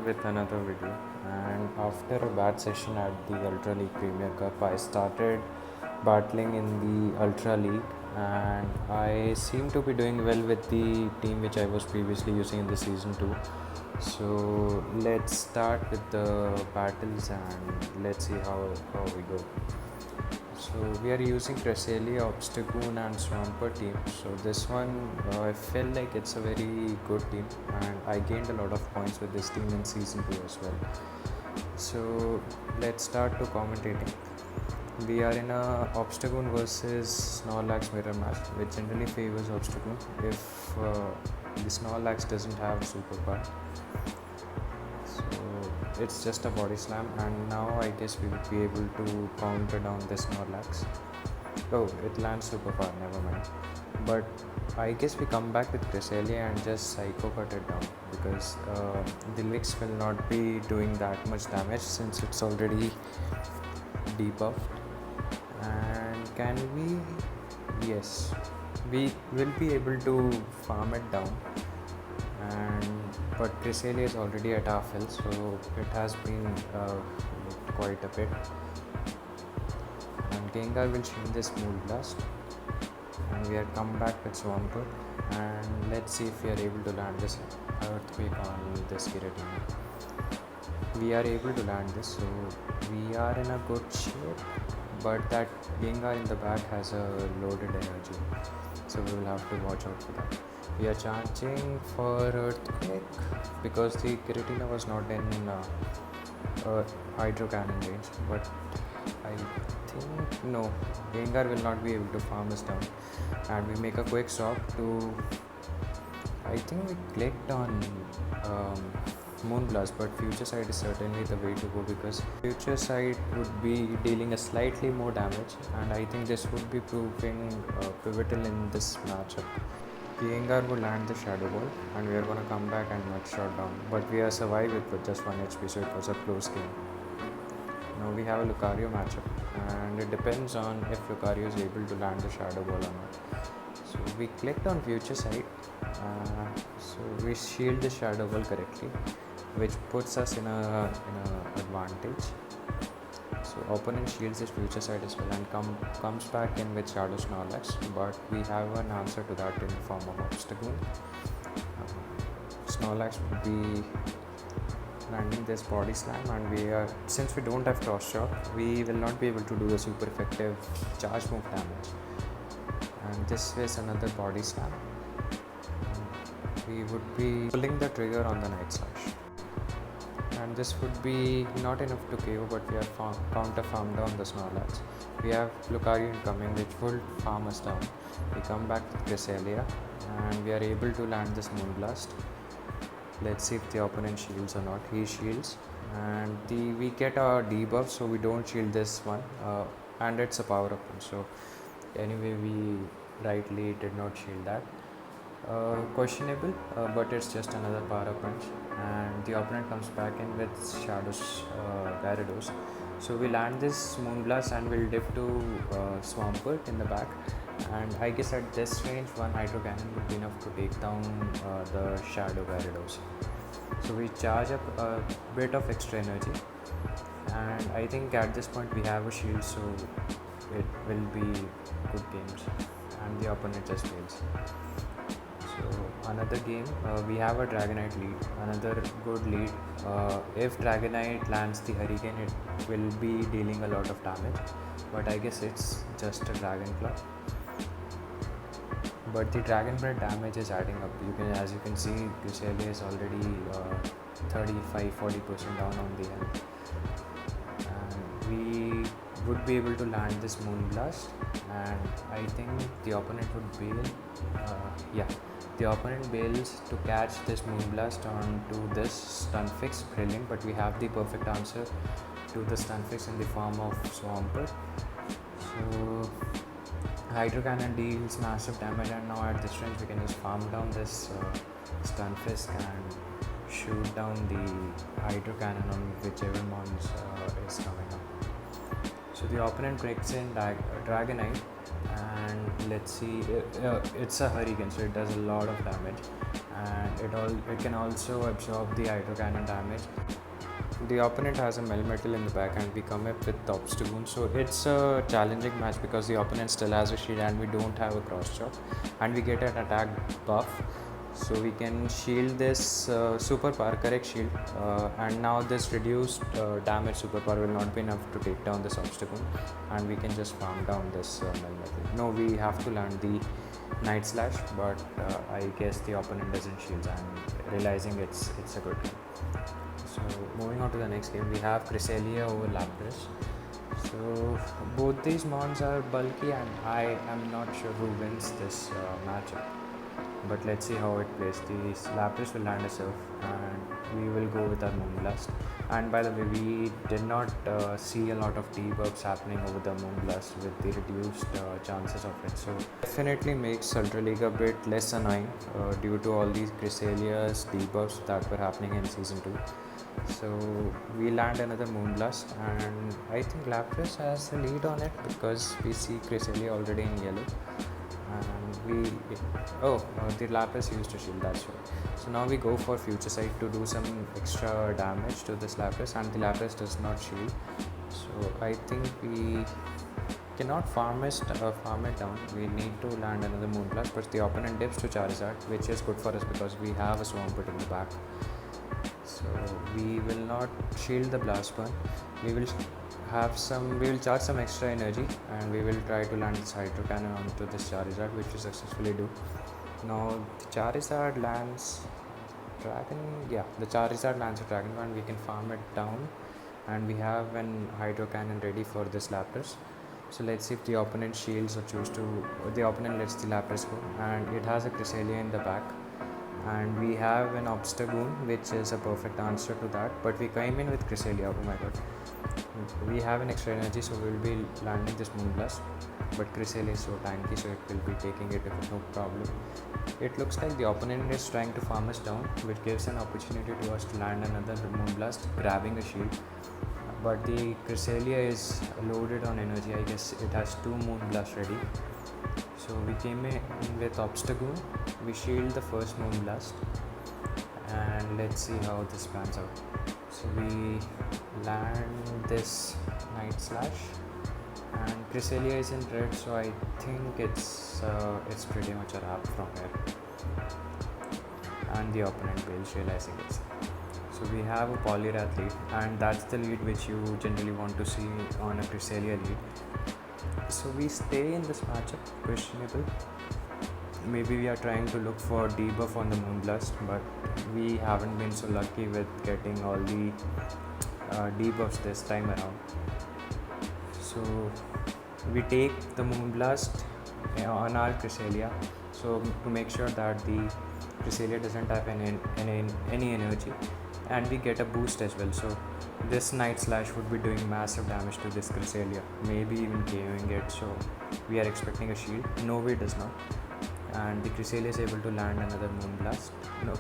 with another video, and after a bad session at the Ultra League Premier Cup, I started battling in the Ultra League, and I seem to be doing well with the team which I was previously using in the season 2. So let's start with the battles and let's see how we go. So we are using Cresselia, Obstagoon and Swamper team. So this one, I feel like it's a very good team, and I gained a lot of points with this team in season 2 as well. So let's start to commentating. We are in a Obstagoon versus Snorlax mirror match, which generally favors Obstagoon if the Snorlax doesn't have super power. So it's just a body slam, and now I guess we would be able to counter down this Snorlax. Oh, it lands super power, never mind. But I guess we come back with Cresselia and just Psycho Cut it down, because the Lix will not be doing that much damage since it's already debuffed. And can we? Yes, we will be able to farm it down. But Cresselia is already at half health, so it has been quite a bit. And Gengar will shield this Moon Blast, and we are come back with Swampert, and let's see if we are able to land this Earthquake on this Giratina. We are able to land this, so we are in a good shape, but that Gengar in the back has a loaded energy, so we will have to watch out for that. We are charging for Earthquake because the Giratina was not in Hydro Cannon range, but I think no, Gengar will not be able to farm us down, and we make a quick swap to, I think we clicked on Moonblast, but Future Sight is certainly the way to go, because Future Sight would be dealing a slightly more damage, and I think this would be proving pivotal in this matchup. Gengar would land the Shadow Ball, and we are going to come back and not shot down, but we are survived with just 1 HP, so it was a close game. Now we have a Lucario matchup, and it depends on if Lucario is able to land the Shadow Ball or not. So we clicked on Future Sight, so we shield the Shadow Ball correctly, which puts us in a advantage. So opponent shields his Future Sight as well and comes back in with Shadow Snorlax, but we have an answer to that in the form of Obstacle. Snorlax would be landing this body slam, and since we don't have cross shock, we will not be able to do the super effective charge move damage. And this is another body slam. We would be pulling the trigger on the Night Slash, and this would be not enough to KO, but we have counter farmed down the Snorlax. We have Lucario incoming, which will farm us down. We come back with Cresselia, and we are able to land this Moonblast. Let's see if the opponent shields or not. He shields, and we get a debuff, so we don't shield this one, and it's a power up. So anyway, we rightly did not shield that. Questionable, but it's just another power punch, and the opponent comes back in with Shadows Gyarados. So we land this Moonblast and we'll dip to Swampert in the back, and I guess at this range one Hydro Cannon would be enough to take down the Shadow Gyarados. So we charge up a bit of extra energy, and I think at this point we have a shield, so it will be good games, and the opponent just fails. So another game, we have a Dragonite lead, another good lead. If Dragonite lands the Hurricane, it will be dealing a lot of damage, but I guess it's just a Dragon Claw. But the Dragon Breath damage is adding up. As you can see, Cresselia is already 35-40% down on the health, and we would be able to land this Moonblast, and I think the opponent would bail. The opponent bails to catch this Moonblast onto this Stunfix. Brilliant, but we have the perfect answer to the Stunfix in the form of Swampert. So Hydro Cannon deals massive damage, and now at this range we can just farm down this Stunfisk and shoot down the Hydro Cannon on whichever mons is coming up. So the opponent breaks in Dragonite, And let's see, it's a hurricane, so it does a lot of damage, and it can also absorb the hydro cannon damage. The opponent has a Melmetal in the back and we come up with Obstagoon, so it's a challenging match because the opponent still has a shield and we don't have a cross chop, and we get an attack buff, so we can shield this super power, correct shield, and now this reduced damage super power will not be enough to take down this Obstagoon, and we can just farm down this Melmetal. No, we have to land the Night Slash, but I guess the opponent doesn't shield and realizing it's a good game. So moving on to the next game, we have Cresselia over Lapras. So both these mons are bulky and I am not sure who wins this matchup. But let's see how it plays. The Lapras will land a Surf and we will go with our Moonblast. And by the way, we did not see a lot of debuffs happening over the Moonblast with the reduced chances of it. So definitely makes Ultra League a bit less annoying due to all these Cresselia's debuffs that were happening in Season 2. So we land another Moonblast and I think Lapras has the lead on it because we see Cresselia already in yellow, and the Lapras used to shield, that's right. So now we go for Future Sight to do some extra damage to this Lapras, and the Lapras does not shield, so I think we cannot farm it down. We need to land another Moonblast, but the opponent dips to Charizard, which is good for us because we have a Swampert in the back. So we will not shield the Blast Burn. We will charge some extra energy and we will try to land this Hydro Cannon onto this Charizard, which we successfully do. Now the Charizard lands Dragon. Yeah, the Charizard lands a Dragon and we can farm it down, and we have an Hydro Cannon ready for this Lapras. So let's see if the opponent shields or the opponent lets the Lapras go, and it has a Cresselia in the back. And we have an Obstagoon, which is a perfect answer to that, but we came in with Cresselia. Oh my god, we have an extra energy, so we will be landing this Moonblast, but Cresselia is so tanky, so it will be taking it with no problem. It looks like the opponent is trying to farm us down, which gives an opportunity to us to land another Moonblast, grabbing a shield, but the Cresselia is loaded on energy. I guess it has 2 Moonblasts ready. So we came in with Obstagoon, we shield the first Moonblast, and let's see how this pans out. So we land this Night Slash, and Cresselia is in red, so I think it's pretty much a wrap from here. And the opponent bails, realizing it. So we have a Poliwrath lead, and that's the lead which you generally want to see on a Cresselia lead. So we stay in this matchup, questionable. Maybe we are trying to look for debuff on the Moonblast, but we haven't been so lucky with getting all the debuffs this time around. So we take the Moonblast on our Cresselia, so to make sure that the Cresselia doesn't have any energy, and we get a boost as well. So this Night Slash would be doing massive damage to this Cresselia, maybe even KOing it, so we are expecting a shield. No, it does not, and the Cresselia is able to land another Moonblast,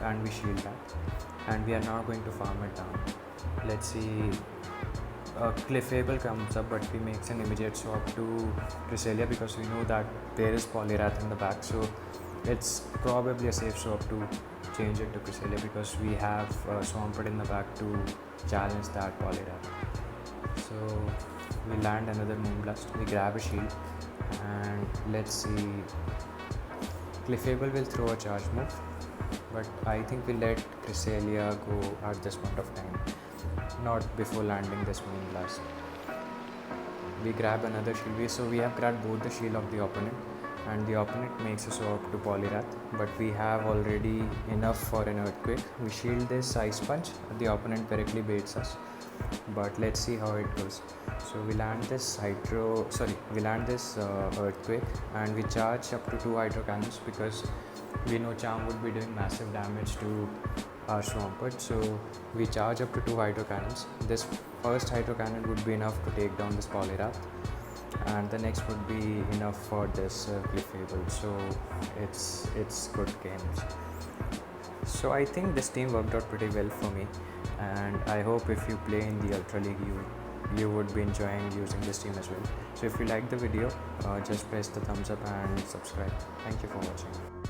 and we shield that, and we are now going to farm it down. Let's see, Clefable comes up, but we makes an immediate swap to Cresselia because we know that there is Poliwrath in the back, so it's probably a safe swap to change it to Cresselia because we have Swampert in the back to challenge that Poliwrath. So we land another Moonblast, we grab a shield, and let's see, Clefable will throw a charge move, but I think we let Cresselia go at this point of time, not before landing this Moonblast. We grab another shield, so we have grabbed both the shield of the opponent, and the opponent makes a swap to Poliwrath, but we have already enough for an Earthquake. We shield this Ice Punch, the opponent correctly baits us, but let's see how it goes. So we land this Earthquake, and we charge up to 2 Hydro Cannons because we know Charm would be doing massive damage to our Swampert, so we charge up to 2 Hydro Cannons. This first Hydro Cannon would be enough to take down this Poliwrath, and the next would be enough for this Clefable, so it's good games. So I think this team worked out pretty well for me, and I hope if you play in the Ultra League you you would be enjoying using this team as well. So if you like the video, just press the thumbs up and subscribe. Thank you for watching.